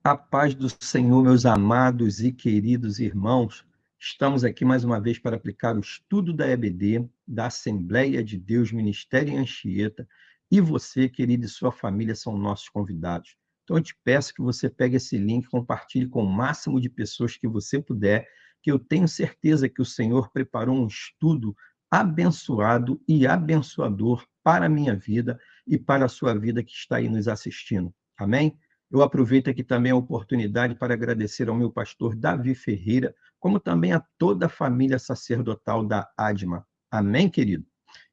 A paz do Senhor, meus amados e queridos irmãos. Estamos aqui mais uma vez para aplicar o estudo da EBD, da Assembleia de Deus Ministério em Anchieta, e você, querido, e sua família são nossos convidados. Então, eu te peço que você pegue esse link, compartilhe com o máximo de pessoas que você puder, que eu tenho certeza que o Senhor preparou um estudo abençoado e abençoador para a minha vida e para a sua vida que está aí nos assistindo. Amém? Eu aproveito aqui também a oportunidade para agradecer ao meu pastor Davi Ferreira, como também a toda a família sacerdotal da ADMA. Amém, querido?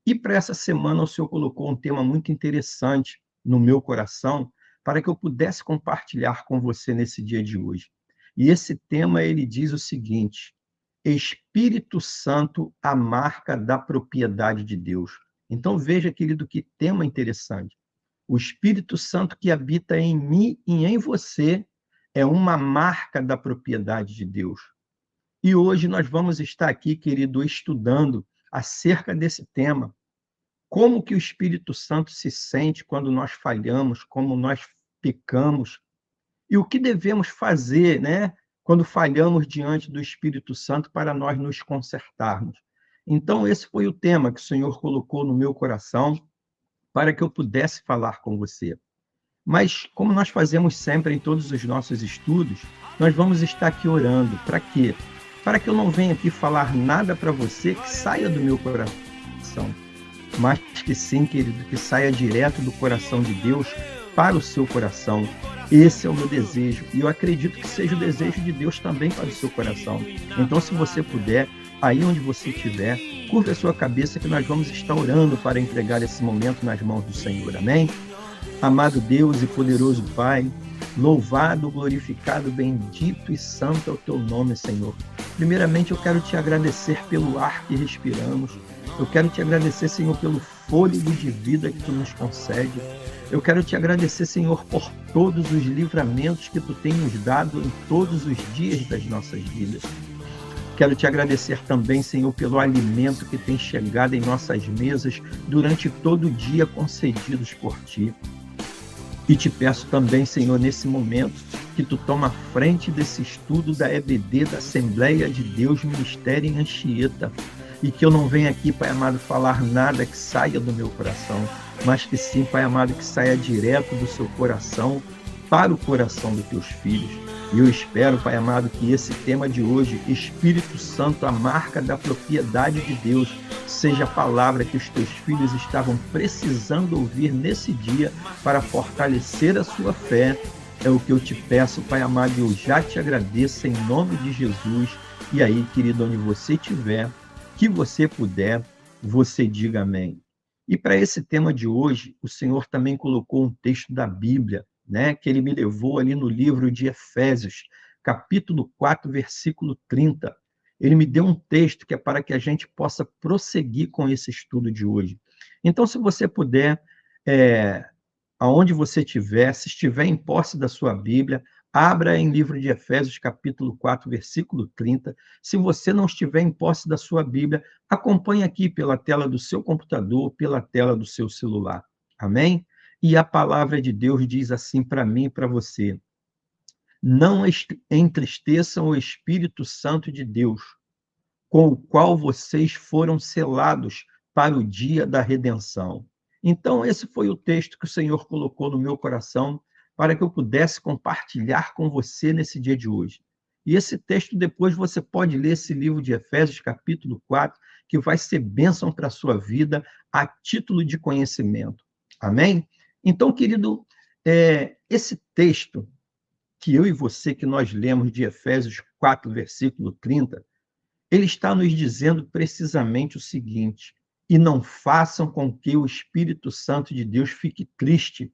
E para essa semana o Senhor colocou um tema muito interessante no meu coração para que eu pudesse compartilhar com você nesse dia de hoje. E esse tema, ele diz o seguinte: Espírito Santo, a marca da propriedade de Deus. Então veja, querido, que tema interessante. O Espírito Santo que habita em mim e em você é uma marca da propriedade de Deus. E hoje nós vamos estar aqui, querido, estudando acerca desse tema. Como que o Espírito Santo se sente quando nós falhamos, como nós pecamos, e o que devemos fazer, né, quando falhamos diante do Espírito Santo para nós nos consertarmos. Então, esse foi o tema que o Senhor colocou no meu coração para que eu pudesse falar com você. Mas, como nós fazemos sempre em todos os nossos estudos, nós vamos estar aqui orando. Para quê? Para que eu não venha aqui falar nada para você que saia do meu coração, mas que sim, querido, que saia direto do coração de Deus para o seu coração. Esse é o meu desejo, e eu acredito que seja o desejo de Deus também para o seu coração. Então, se você puder, aí onde você estiver, curva a sua cabeça que nós vamos estar orando para entregar esse momento nas mãos do Senhor. Amém? Amado Deus e poderoso Pai, louvado, glorificado, bendito e santo é o teu nome, Senhor. Primeiramente, eu quero te agradecer pelo ar que respiramos. Eu quero te agradecer, Senhor, pelo fôlego de vida que tu nos concede. Eu quero te agradecer, Senhor, por todos os livramentos que tu tens nos dado em todos os dias das nossas vidas. Quero te agradecer também, Senhor, pelo alimento que tem chegado em nossas mesas durante todo o dia concedidos por ti. E te peço também, Senhor, nesse momento, que tu toma a frente desse estudo da EBD, da Assembleia de Deus Ministério em Anchieta, e que eu não venha aqui, Pai amado, falar nada que saia do meu coração, mas que sim, Pai amado, que saia direto do seu coração para o coração dos teus filhos. E eu espero, Pai amado, que esse tema de hoje, Espírito Santo, a marca da propriedade de Deus, seja a palavra que os teus filhos estavam precisando ouvir nesse dia para fortalecer a sua fé. É o que eu te peço, Pai amado, e eu já te agradeço em nome de Jesus. E aí, querido, onde você estiver, que você puder, você diga amém. E para esse tema de hoje, o Senhor também colocou um texto da Bíblia, né, que ele me levou ali no livro de Efésios, capítulo 4, versículo 30. Ele me deu um texto que é para que a gente possa prosseguir com esse estudo de hoje. Então, se você puder, aonde você estiver, se estiver em posse da sua Bíblia, abra em livro de Efésios, capítulo 4, versículo 30. Se você não estiver em posse da sua Bíblia, acompanhe aqui pela tela do seu computador, pela tela do seu celular. Amém? E a palavra de Deus diz assim para mim e para você: não entristeçam o Espírito Santo de Deus, com o qual vocês foram selados para o dia da redenção. Então, esse foi o texto que o Senhor colocou no meu coração para que eu pudesse compartilhar com você nesse dia de hoje. E esse texto, depois você pode ler esse livro de Efésios, capítulo 4, que vai ser bênção para a sua vida a título de conhecimento. Amém? Então, querido, esse texto que eu e você, que nós lemos de Efésios 4, versículo 30, ele está nos dizendo precisamente o seguinte: e não façam com que o Espírito Santo de Deus fique triste.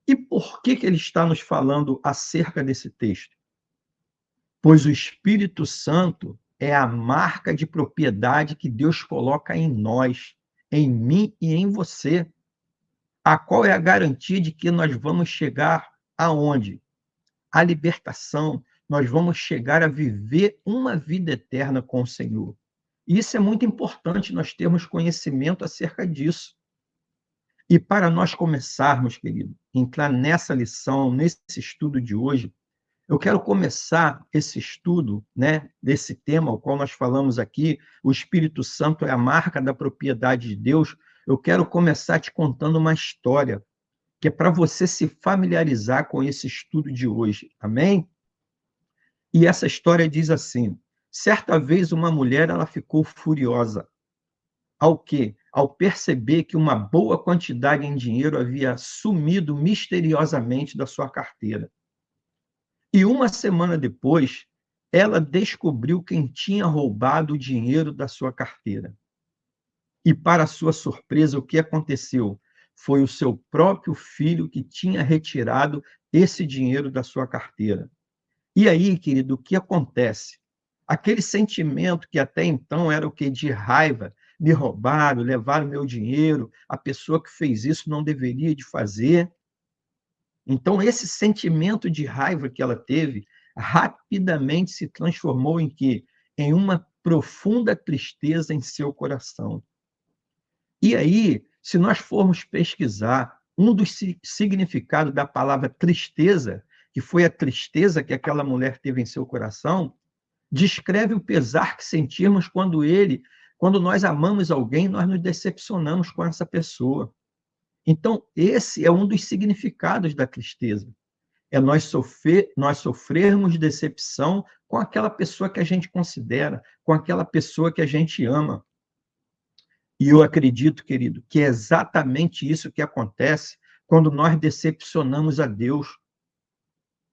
E por que ele está nos falando acerca desse texto? Pois o Espírito Santo é a marca de propriedade que Deus coloca em nós, em mim e em você. A qual é a garantia de que nós vamos chegar aonde? A libertação, nós vamos chegar a viver uma vida eterna com o Senhor. E isso é muito importante, nós termos conhecimento acerca disso. E para nós começarmos, querido, entrar nessa lição, nesse estudo de hoje, eu quero começar esse estudo, né, desse tema, ao qual nós falamos aqui, o Espírito Santo é a marca da propriedade de Deus. Eu quero começar te contando uma história, que é para você se familiarizar com esse estudo de hoje. Amém? E essa história diz assim: certa vez uma mulher ela ficou furiosa. Ao quê? Ao perceber que uma boa quantidade em dinheiro havia sumido misteriosamente da sua carteira. E uma semana depois, ela descobriu quem tinha roubado o dinheiro da sua carteira. E, para sua surpresa, o que aconteceu? Foi o seu próprio filho que tinha retirado esse dinheiro da sua carteira. E aí, querido, o que acontece? Aquele sentimento que até então era o quê? De raiva, me roubaram, levaram meu dinheiro, a pessoa que fez isso não deveria de fazer. Então, esse sentimento de raiva que ela teve rapidamente se transformou em quê? Em uma profunda tristeza em seu coração. E aí, se nós formos pesquisar um dos significados da palavra tristeza, que foi a tristeza que aquela mulher teve em seu coração, descreve o pesar que sentimos quando nós amamos alguém, nós nos decepcionamos com essa pessoa. Então, esse é um dos significados da tristeza. É nós sofrermos decepção com aquela pessoa que a gente considera, com aquela pessoa que a gente ama. E eu acredito, querido, que é exatamente isso que acontece quando nós decepcionamos a Deus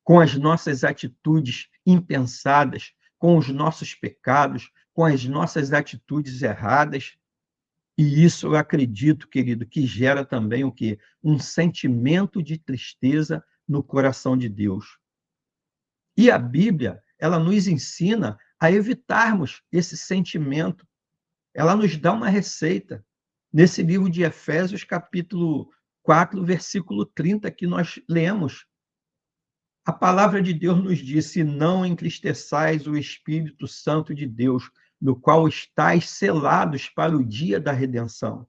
com as nossas atitudes impensadas, com os nossos pecados, com as nossas atitudes erradas. E isso eu acredito, querido, que gera também o quê? Um sentimento de tristeza no coração de Deus. E a Bíblia, ela nos ensina a evitarmos esse sentimento. Ela nos dá uma receita. Nesse livro de Efésios, capítulo 4, versículo 30, que nós lemos. A palavra de Deus nos diz: não entristeçais o Espírito Santo de Deus, no qual estáis selados para o dia da redenção.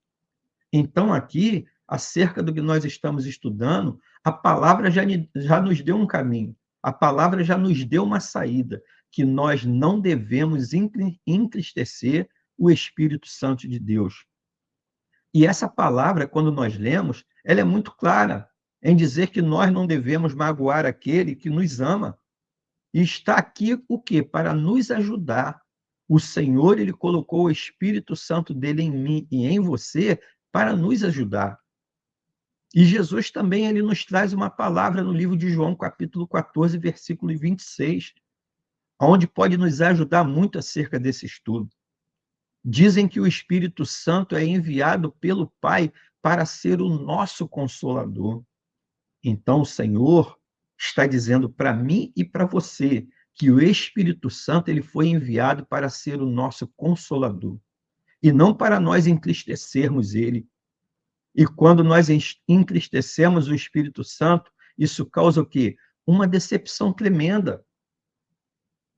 Então, aqui, acerca do que nós estamos estudando, a palavra já nos deu um caminho, a palavra já nos deu uma saída, que nós não devemos entristecer o Espírito Santo de Deus. E essa palavra, quando nós lemos, ela é muito clara em dizer que nós não devemos magoar aquele que nos ama. E está aqui o quê? Para nos ajudar. O Senhor, ele colocou o Espírito Santo dele em mim e em você para nos ajudar. E Jesus também ele nos traz uma palavra no livro de João, capítulo 14, versículo 26, onde pode nos ajudar muito acerca desse estudo. Dizem que o Espírito Santo é enviado pelo Pai para ser o nosso consolador. Então, o Senhor está dizendo para mim e para você que o Espírito Santo ele foi enviado para ser o nosso consolador e não para nós entristecermos ele. E quando nós entristecemos o Espírito Santo, isso causa o quê? Uma decepção tremenda.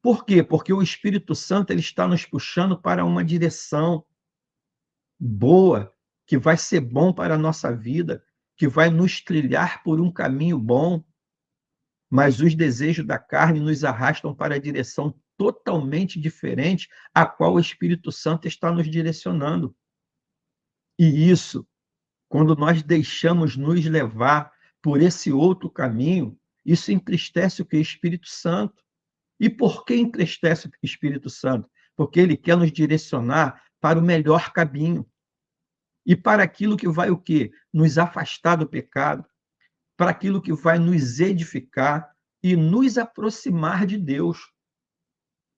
Por quê? Porque o Espírito Santo ele está nos puxando para uma direção boa, que vai ser bom para a nossa vida, que vai nos trilhar por um caminho bom, mas os desejos da carne nos arrastam para a direção totalmente diferente a qual o Espírito Santo está nos direcionando. E isso, quando nós deixamos nos levar por esse outro caminho, isso entristece o que? O Espírito Santo. E por que entristece o Espírito Santo? Porque ele quer nos direcionar para o melhor caminho. E para aquilo que vai o quê? Nos afastar do pecado, para aquilo que vai nos edificar e nos aproximar de Deus.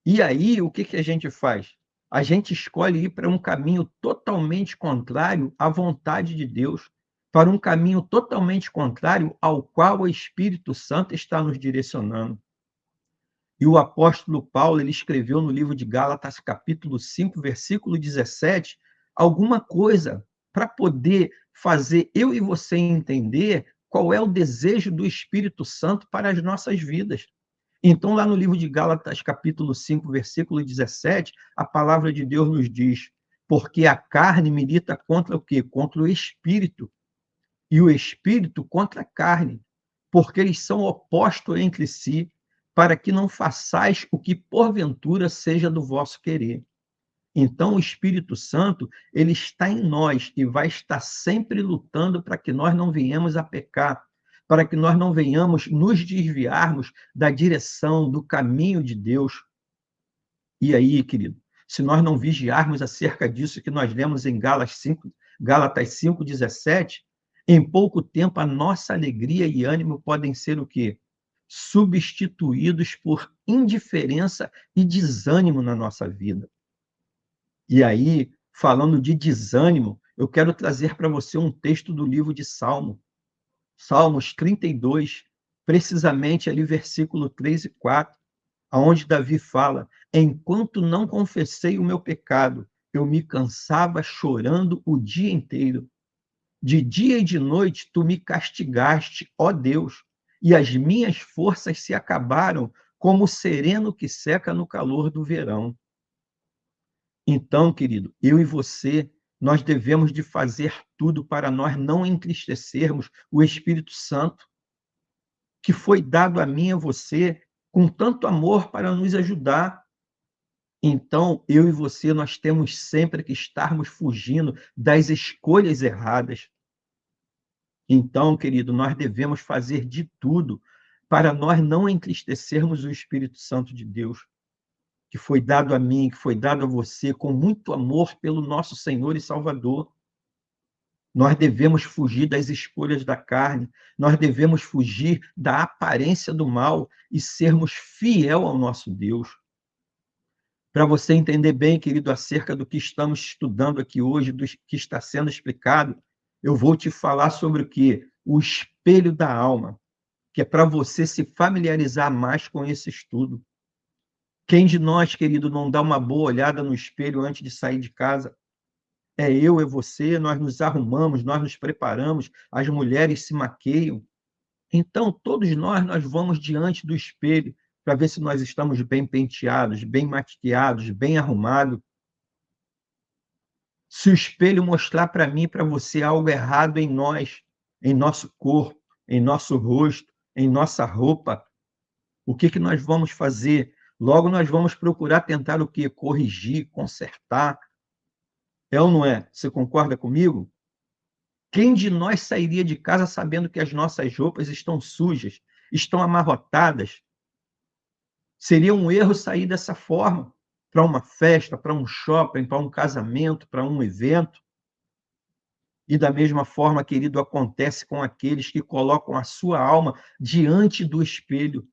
E aí, o que a gente faz? A gente escolhe ir para um caminho totalmente contrário à vontade de Deus, para um caminho totalmente contrário ao qual o Espírito Santo está nos direcionando. E o apóstolo Paulo, ele escreveu no livro de Gálatas, capítulo 5, versículo 17, alguma coisa para poder fazer eu e você entender qual é o desejo do Espírito Santo para as nossas vidas. Então, lá no livro de Gálatas, capítulo 5, versículo 17, a palavra de Deus nos diz: porque a carne milita contra o quê? Contra o Espírito. e o espírito contra a carne, porque eles são opostos entre si, para que não façais o que porventura seja do vosso querer. Então, o Espírito Santo, ele está em nós e vai estar sempre lutando para que nós não venhamos a pecar, para que nós não venhamos nos desviarmos da direção, do caminho de Deus. E aí, querido, se nós não vigiarmos acerca disso que nós lemos em Gálatas 5:17, em pouco tempo a nossa alegria e ânimo podem ser o quê? Substituídos por indiferença e desânimo na nossa vida. E aí, falando de desânimo, eu quero trazer para você um texto do livro de Salmos 32, precisamente ali versículo 3 e 4, aonde Davi fala: enquanto não confessei o meu pecado, eu me cansava chorando o dia inteiro. De dia e de noite tu me castigaste, ó Deus, e as minhas forças se acabaram como o sereno que seca no calor do verão. Então, querido, eu e você, nós devemos de fazer tudo para nós não entristecermos o Espírito Santo, que foi dado a mim e a você com tanto amor para nos ajudar. Então, eu e você, nós temos sempre que estarmos fugindo das escolhas erradas. Então, querido, nós devemos fazer de tudo para nós não entristecermos o Espírito Santo de Deus, que foi dado a mim, que foi dado a você com muito amor pelo nosso Senhor e Salvador. Nós devemos fugir das escolhas da carne, nós devemos fugir da aparência do mal e sermos fiel ao nosso Deus. Para você entender bem, querido, acerca do que estamos estudando aqui hoje, do que está sendo explicado, eu vou te falar sobre o quê? O espelho da alma, que é para você se familiarizar mais com esse estudo. Quem de nós, querido, não dá uma boa olhada no espelho antes de sair de casa? É eu, é você, nós nos arrumamos, nós nos preparamos, as mulheres se maqueiam. Então, todos nós vamos diante do espelho para ver se nós estamos bem penteados, bem maquiados, bem arrumados. Se o espelho mostrar para mim e para você algo errado em nós, em nosso corpo, em nosso rosto, em nossa roupa, o que nós vamos fazer? Logo, nós vamos procurar tentar o quê? Corrigir, consertar. É ou não é? Você concorda comigo? Quem de nós sairia de casa sabendo que as nossas roupas estão sujas, estão amarrotadas? Seria um erro sair dessa forma para uma festa, para um shopping, para um casamento, para um evento. E da mesma forma, querido, acontece com aqueles que colocam a sua alma diante do espelho.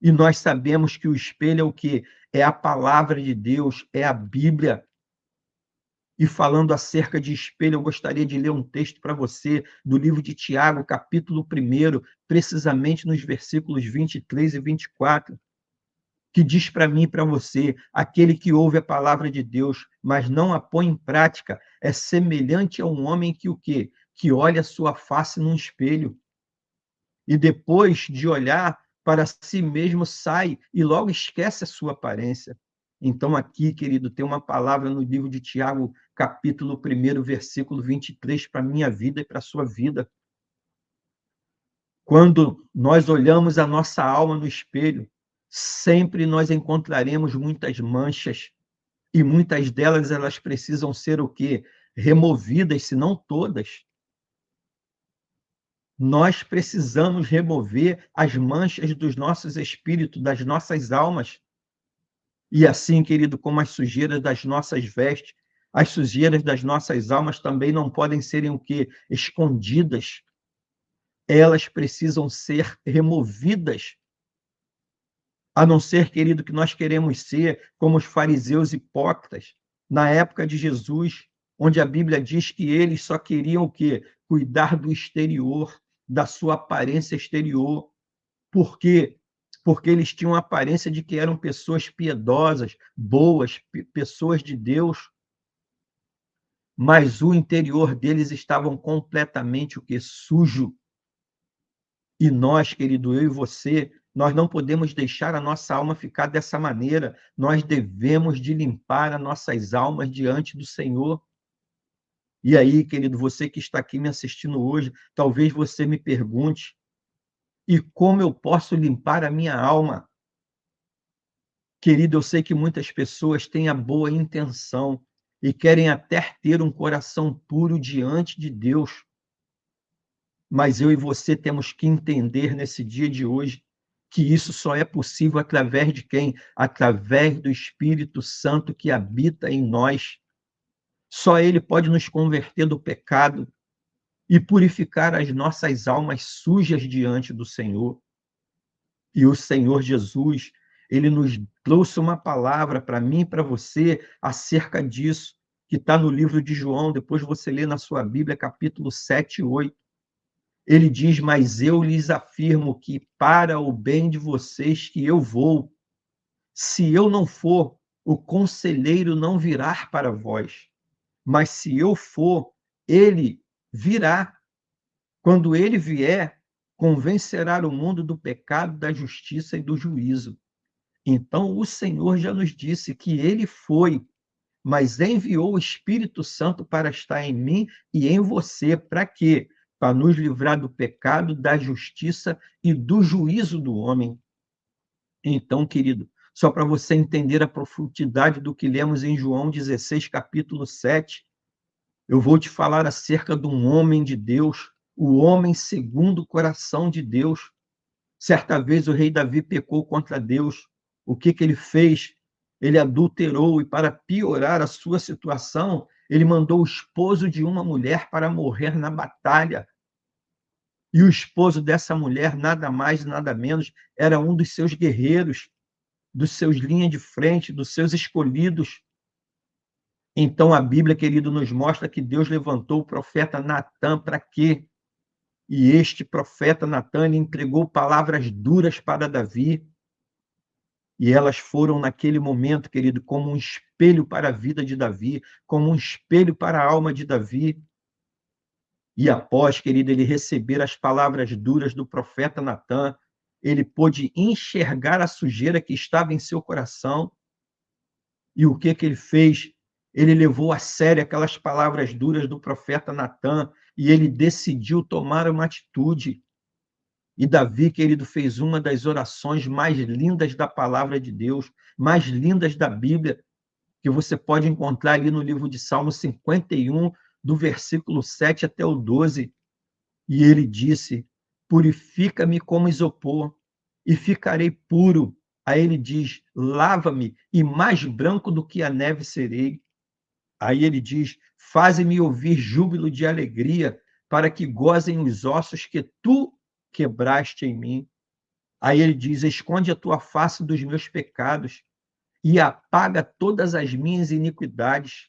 E nós sabemos que o espelho é o quê? É a palavra de Deus, é a Bíblia. E falando acerca de espelho, eu gostaria de ler um texto para você do livro de Tiago, capítulo 1, precisamente nos versículos 23 e 24, que diz para mim e para você: aquele que ouve a palavra de Deus, mas não a põe em prática, é semelhante a um homem que o quê? Que olha a sua face num espelho e depois de olhar para si mesmo sai e logo esquece a sua aparência. Então aqui, querido, tem uma palavra no livro de Tiago, capítulo 1, versículo 23, para a minha vida e para a sua vida. Quando nós olhamos a nossa alma no espelho, sempre nós encontraremos muitas manchas, e muitas delas elas precisam ser o quê? Removidas, se não todas. Nós precisamos remover as manchas dos nossos espíritos, das nossas almas. E assim, querido, como as sujeiras das nossas vestes, as sujeiras das nossas almas também não podem serem o quê? Escondidas. Elas precisam ser removidas. A não ser, querido, que nós queremos ser como os fariseus hipócritas na época de Jesus, onde a Bíblia diz que eles só queriam o quê? Cuidar do exterior, da sua aparência exterior. Por quê? Porque eles tinham a aparência de que eram pessoas piedosas, boas, pessoas de Deus, mas o interior deles estavam completamente o quê? Sujo. E nós, querido, eu e você, nós não podemos deixar a nossa alma ficar dessa maneira. Nós devemos de limpar as nossas almas diante do Senhor. E aí, querido, você que está aqui me assistindo hoje, talvez você me pergunte: e como eu posso limpar a minha alma? Querido, eu sei que muitas pessoas têm a boa intenção e querem até ter um coração puro diante de Deus, mas eu e você temos que entender nesse dia de hoje que isso só é possível através de quem? Através do Espírito Santo que habita em nós. Só Ele pode nos converter do pecado e purificar as nossas almas sujas diante do Senhor. E o Senhor Jesus, ele nos trouxe uma palavra para mim e para você acerca disso, que está no livro de João, depois você lê na sua Bíblia, capítulo 7 e 8. Ele diz: mas eu lhes afirmo que para o bem de vocês que eu vou. Se eu não for, o conselheiro não virá para vós. Mas se eu for, ele virá. Quando ele vier, convencerá o mundo do pecado, da justiça e do juízo. Então, o Senhor já nos disse que ele foi, mas enviou o Espírito Santo para estar em mim e em você. Para quê? Para nos livrar do pecado, da justiça e do juízo do homem. Então, querido, só para você entender a profundidade do que lemos em João 16, capítulo 7, eu vou te falar acerca de um homem de Deus, o homem segundo o coração de Deus. Certa vez o rei Davi pecou contra Deus. O que ele fez? Ele adulterou e, para piorar a sua situação, ele mandou o esposo de uma mulher para morrer na batalha. E o esposo dessa mulher, nada mais, nada menos, era um dos seus guerreiros, dos seus linhas de frente, dos seus escolhidos. Então a Bíblia, querido, nos mostra que Deus levantou o profeta Natã para quê? E este profeta Natã entregou palavras duras para Davi. E elas foram, naquele momento, querido, como um espelho para a vida de Davi, como um espelho para a alma de Davi. E após, querido, ele receber as palavras duras do profeta Natã, ele pôde enxergar a sujeira que estava em seu coração. E o que ele fez? Ele levou a sério aquelas palavras duras do profeta Natã e ele decidiu tomar uma atitude. E Davi, querido, fez uma das orações mais lindas da palavra de Deus, mais lindas da Bíblia, que você pode encontrar ali no livro de Salmo 51, do versículo 7 até o 12. E ele disse: purifica-me como isopor, e ficarei puro. Aí ele diz: lava-me, e mais branco do que a neve serei. Aí ele diz: faze-me ouvir júbilo de alegria, para que gozem os ossos que tu quebraste em mim. Aí ele diz: esconde a tua face dos meus pecados e apaga todas as minhas iniquidades.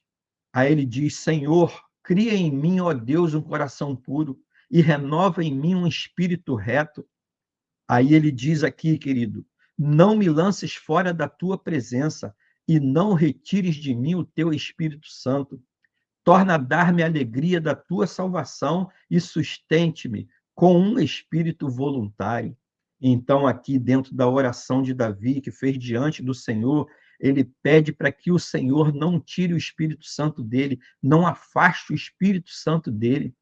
Aí ele diz: Senhor, cria em mim, ó Deus, um coração puro e renova em mim um espírito reto. Aí ele diz aqui, querido: não me lances fora da tua presença e não retires de mim o teu Espírito Santo. Torna a dar-me a alegria da tua salvação e sustente-me com um espírito voluntário. Então, aqui dentro da oração de Davi, que fez diante do Senhor, ele pede para que o Senhor não tire o Espírito Santo dele, não afaste o Espírito Santo dele.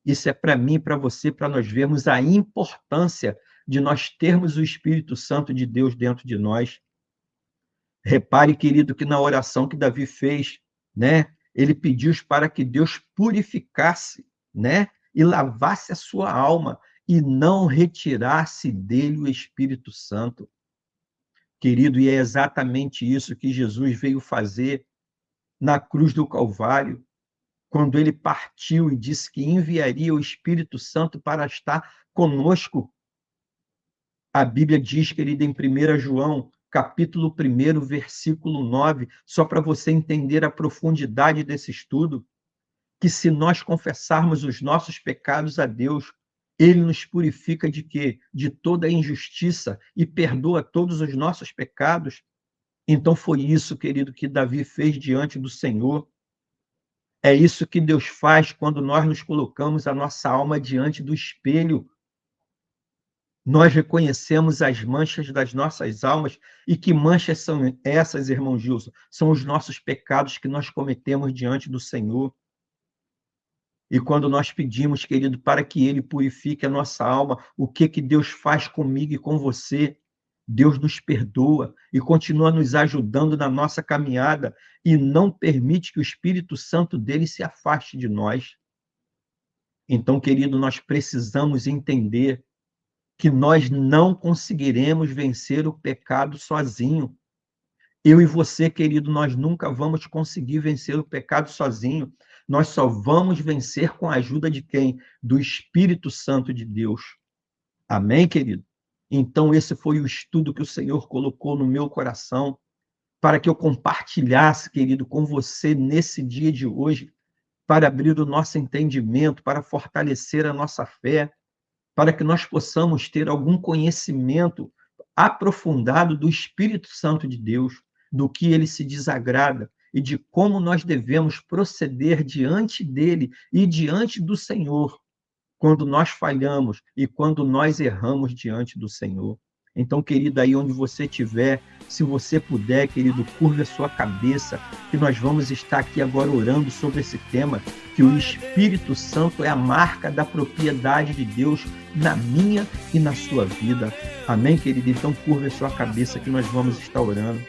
Isso é para mim, para você, para nós vermos a importância de nós termos o Espírito Santo de Deus dentro de nós. Repare, querido, que na oração que Davi fez, né, ele pediu para que Deus purificasse, né, e lavasse a sua alma e não retirasse dele o Espírito Santo. Querido, e é exatamente isso que Jesus veio fazer na cruz do Calvário, quando ele partiu e disse que enviaria o Espírito Santo para estar conosco. A Bíblia diz, querida, em 1 João, capítulo 1, versículo 9, só para você entender a profundidade desse estudo, que se nós confessarmos os nossos pecados a Deus, ele nos purifica de quê? De toda injustiça e perdoa todos os nossos pecados. Então foi isso, querido, que Davi fez diante do Senhor. É isso que Deus faz quando nós nos colocamos a nossa alma diante do espelho. Nós reconhecemos as manchas das nossas almas. E que manchas são essas, irmão Gilson? São os nossos pecados que nós cometemos diante do Senhor. E quando nós pedimos, querido, para que Ele purifique a nossa alma, o que Deus faz comigo e com você? Deus nos perdoa e continua nos ajudando na nossa caminhada e não permite que o Espírito Santo dele se afaste de nós. Então, querido, nós precisamos entender que nós não conseguiremos vencer o pecado sozinho. Eu e você, querido, nós nunca vamos conseguir vencer o pecado sozinho. Nós só vamos vencer com a ajuda de quem? Do Espírito Santo de Deus. Amém, querido? Então, esse foi o estudo que o Senhor colocou no meu coração para que eu compartilhasse, querido, com você nesse dia de hoje, para abrir o nosso entendimento, para fortalecer a nossa fé, para que nós possamos ter algum conhecimento aprofundado do Espírito Santo de Deus, do que ele se desagrada e de como nós devemos proceder diante dele e diante do Senhor, quando nós falhamos e quando nós erramos diante do Senhor. Então, querido, aí onde você estiver, se você puder, querido, curva a sua cabeça, que nós vamos estar aqui agora orando sobre esse tema, que o Espírito Santo é a marca da propriedade de Deus na minha e na sua vida. Amém, querido? Então, curva a sua cabeça que nós vamos estar orando.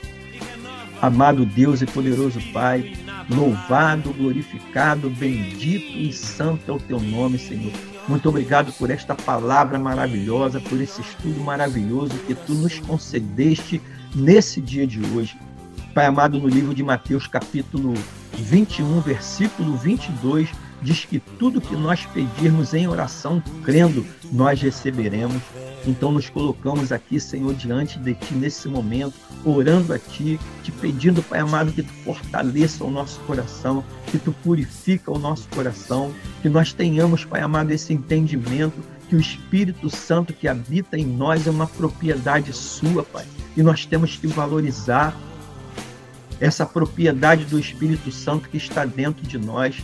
Amado Deus e poderoso Pai, louvado, glorificado, bendito e santo é o teu nome, Senhor. Muito obrigado por esta palavra maravilhosa, por esse estudo maravilhoso que tu nos concedeste nesse dia de hoje. Pai amado, no livro de Mateus, capítulo 21, versículo 22, diz que tudo que nós pedirmos em oração, crendo, nós receberemos. Então nos colocamos aqui, Senhor, diante de Ti nesse momento, orando a Ti, te pedindo, Pai amado, que Tu fortaleça o nosso coração, que Tu purifica o nosso coração, que nós tenhamos, Pai amado, esse entendimento, que o Espírito Santo que habita em nós é uma propriedade Sua, Pai, e nós temos que valorizar essa propriedade do Espírito Santo que está dentro de nós.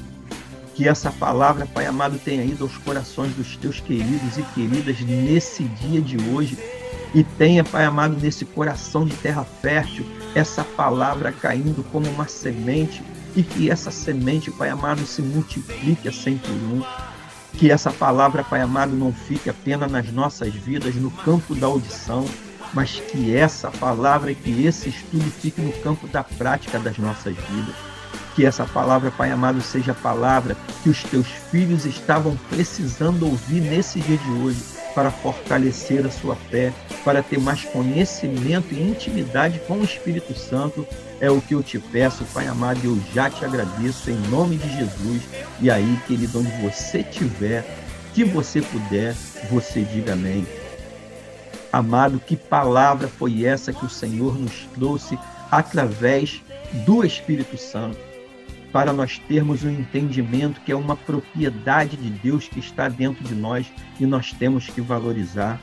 Que essa palavra, Pai amado, tenha ido aos corações dos teus queridos e queridas nesse dia de hoje. E tenha, Pai amado, nesse coração de terra fértil, essa palavra caindo como uma semente. E que essa semente, Pai amado, se multiplique a 100 por 1. Que essa palavra, Pai amado, não fique apenas nas nossas vidas, no campo da audição, mas que essa palavra, que esse estudo fique no campo da prática das nossas vidas. Que essa palavra, Pai amado, seja a palavra que os teus filhos estavam precisando ouvir nesse dia de hoje para fortalecer a sua fé, para ter mais conhecimento e intimidade com o Espírito Santo. É o que eu te peço, Pai amado, e eu já te agradeço em nome de Jesus. E aí, querido, onde você estiver, que você puder, você diga amém. Amado, que palavra foi essa que o Senhor nos trouxe através do Espírito Santo, para nós termos um entendimento que é uma propriedade de Deus que está dentro de nós e nós temos que valorizar.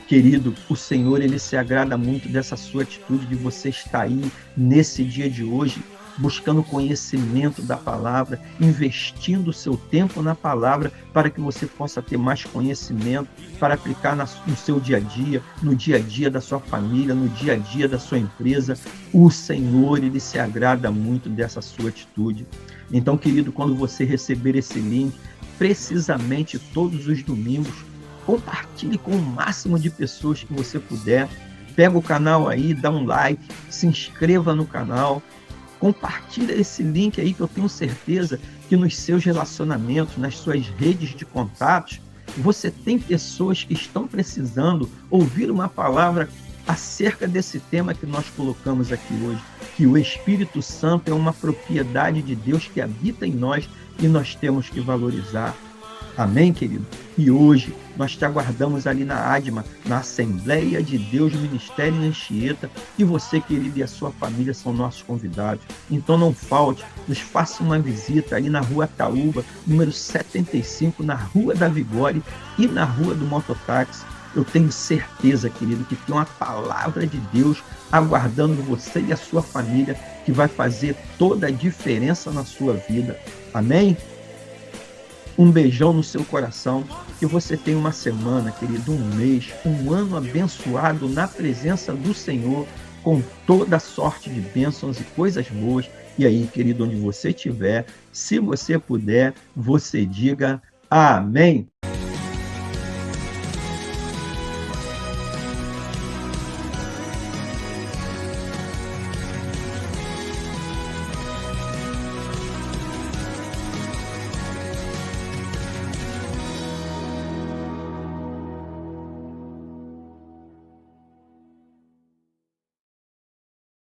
Querido, o Senhor, Ele se agrada muito dessa sua atitude de você estar aí nesse dia de hoje, buscando conhecimento da palavra, investindo o seu tempo na palavra para que você possa ter mais conhecimento, para aplicar no seu dia a dia, no dia a dia da sua família, no dia a dia da sua empresa. O Senhor, Ele se agrada muito dessa sua atitude. Então, querido, quando você receber esse link, precisamente todos os domingos, compartilhe com o máximo de pessoas que você puder. Pega o canal aí, dá um like, se inscreva no canal, compartilha esse link aí que eu tenho certeza que nos seus relacionamentos, nas suas redes de contatos, você tem pessoas que estão precisando ouvir uma palavra acerca desse tema que nós colocamos aqui hoje, que o Espírito Santo é uma propriedade de Deus que habita em nós e nós temos que valorizar. Amém, querido? E hoje nós te aguardamos ali na ADMA, na Assembleia de Deus Ministério em Anchieta, e você, querido, e a sua família são nossos convidados. Então não falte, nos faça uma visita ali na Rua Taúba, número 75, na Rua da Vigore e na Rua do Mototáxi. Eu tenho certeza, querido, que tem uma palavra de Deus aguardando você e a sua família que vai fazer toda a diferença na sua vida. Amém? Um beijão no seu coração, que você tenha uma semana, querido, um mês, um ano abençoado na presença do Senhor, com toda sorte de bênçãos e coisas boas. E aí, querido, onde você estiver, se você puder, você diga amém.